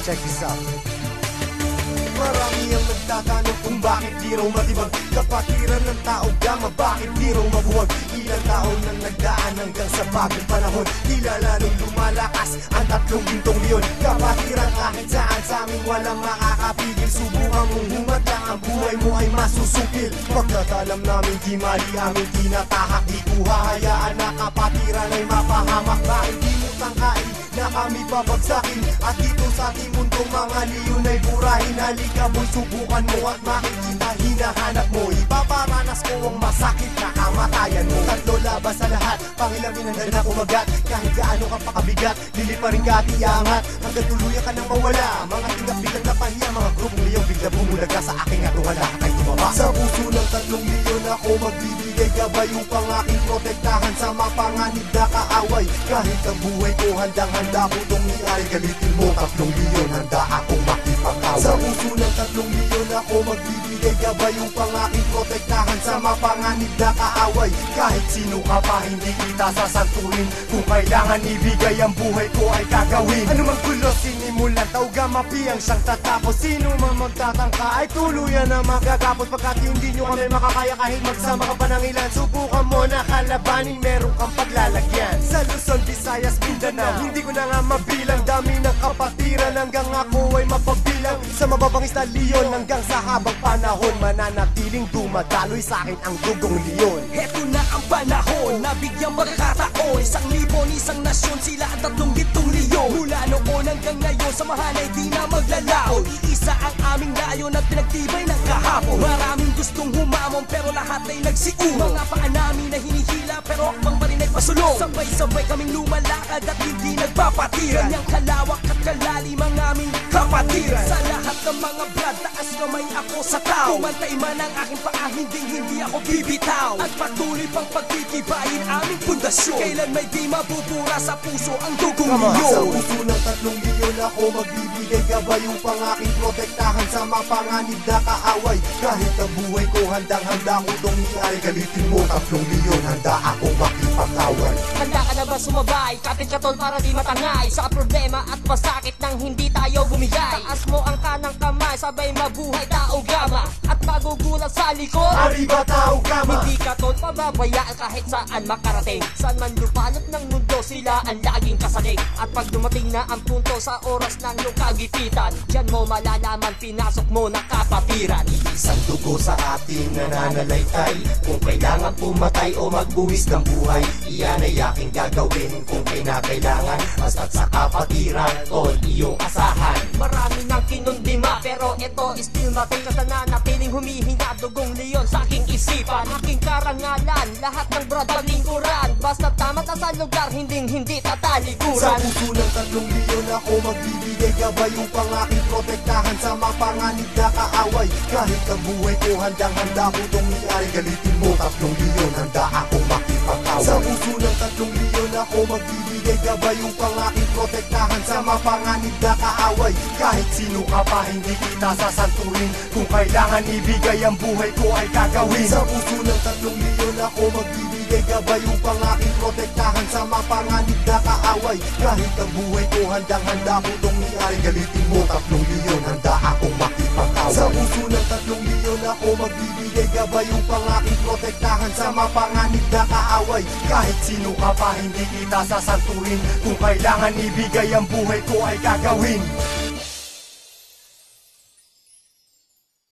Check this out. Marami ang nagtatanong kung bakit di raw matibag kapatiran ng tao gama, bakit di raw mabuwag. Ilang taon nang nagdaan hanggang sa bagong panahon, tila lalong lumalakas ang 3 gintong leon. Kapatiran kahit saan sa amin walang makakapigil. Subukan mong humatang, ang buhay mo ay masusupil. Pagkatalam namin di mali aming tinatahak, di ko hahayaan na kapatiran ay mapahamak. Bakit di mo tangkain na kami babagsakin? At dito sa ating mundo mga leon ay burahin. Halika boy, subukan mo at makikita hinahanap mo. Ipaparanas ko ang masakit na kamatayan mo. 3 laban sa lahat, pangilamin ang na kumagat. Kahit gaano ka pakabigat, liliparin ka at iangat hanggang tuluyan ka nang mawala. Mga tingap biglang napahiya, mga grupong leon bigla bumulaga sa aking at wala kay tumaba. Sa puso ng 3 leon ako magbibigay gabay upang aking protektahan sa mapanganib na kaaway. Kahit ang buhay ko handang-handa ko itong iari, galitin mo 3 leon, handa akong makipag-away. Sa puso ng 3 leon ako magbibigay gabay upang aking protektahan sa mapanganib na kaaway. Kahit sino ka pa hindi kita sasanturin, kung kailangan ibigay ang buhay ko ay gagawin. Ano mang gulo sinimulan, tauga mapiyang siyang tatapos. Sino man magtatangka ay tuluyan na magagapos. Pagkat hindi nyo kami makakaya kahit magsama ka pa ng ilan, subukan mo na kalabanin, meron kang paglalagyan. Sa Luzon, Visayas, Mindanao, hindi ko na nga mabilang. Dami ng kapatiran hanggang ako ay mapagbilang. Sa mababangis na leon hanggang sa habang panahon, mananatiling dumadaloy sa akin ang dugong leon. Heto na ang panahon, nabigyang magkataon. 1,000 isang nasyon, sila ang 3 gintong leon. Mula noon hanggang ngayon, samahan ay di na maglalaon. Iisa ang aming layon at pinagtibay ng kahapon. Maraming gustong humamon pero lahat ay nagsiuno. Mga paa namin na hinihila pero akbang pa rin ay pasulong. Sabay-sabay kaming lumalakad at hindi nagpapatiran. Ganyang kalawak at kalalim ang aming kapatiran. Sa lahat ng mga brad, taas kamay ako sa tao. Kumantay man ang aking paa, hindi ako bibitaw. At patuloy pang pagtitibayin aming pundasyon. Kailan may di mabubura sa puso ang dugong leon. Sa puso ng 3 leon ako magbibigay gabay upang aking protektahan sa mapanganib na kaaway. Kahit ang buhay ko handang-handa ko itong iari, galitin mo 3 leon, handa akong makipag-away. Handa ka na ba sumabay? Kapit ka tol para di matangay sa problema at masakit nang hindi tayo bumigay. Taas mo ang kanang kamay, sabay mabuhay tao gama. At magugulat sa likod, arriba tao gama. hindi ka tol pababayaan kahit saan makarating. Saan man lupalot ng mundo, sila ang laging kasalig. At pag dumating na ang punto sa oras ng iyong kagipitan, diyan mo malalaman pinasok mo na kapatiran. Isang dugo sa ating nananalaytay, kung kailangan pumatay o magbuwis ng buhay, iyan ay aking gagawin kung kinakailangan. Basta't sa kapatiran, tol, iyong asahan. Marami nang kinundima pero ito still mating. Kasi nanatiling humihinga dugong leon sa aking isipan. Aking karangalan, lahat ng brad paglingkuran. Basta tamat na sa lugar, hindi tatalikuran. Sa puso ng 3 leon ako magbibigay gabay upang aking protektahan sa mapanganib na kaaway. Kahit ang buhay ko handang-handa ko itong iari, galitin mo 3 leon, handa akong makipag-away. Sa puso ng 3 leon ako magbibigay gabay upang aking protektahan sa mapanganib na kaaway. Kahit sino ka pa hindi kita sasanturin, kung kailangan ibigay ang buhay ko ay gagawin. Sa puso ng 3 leon ako magbibigay gabay upang aking protektahan sa mapanganib na kaaway. Kahit ang buhay ko handang-handa ko itong iari, galitin mo 3 leon, handa akong makipag-away. Sa puso ng 3 leon ako magbibigay gabay upang aking protektahan sa mapanganib na kaaway. Kahit sino ka pa hindi kita sasanturin, kung kailangan ibigay ang buhay ko ay gagawin.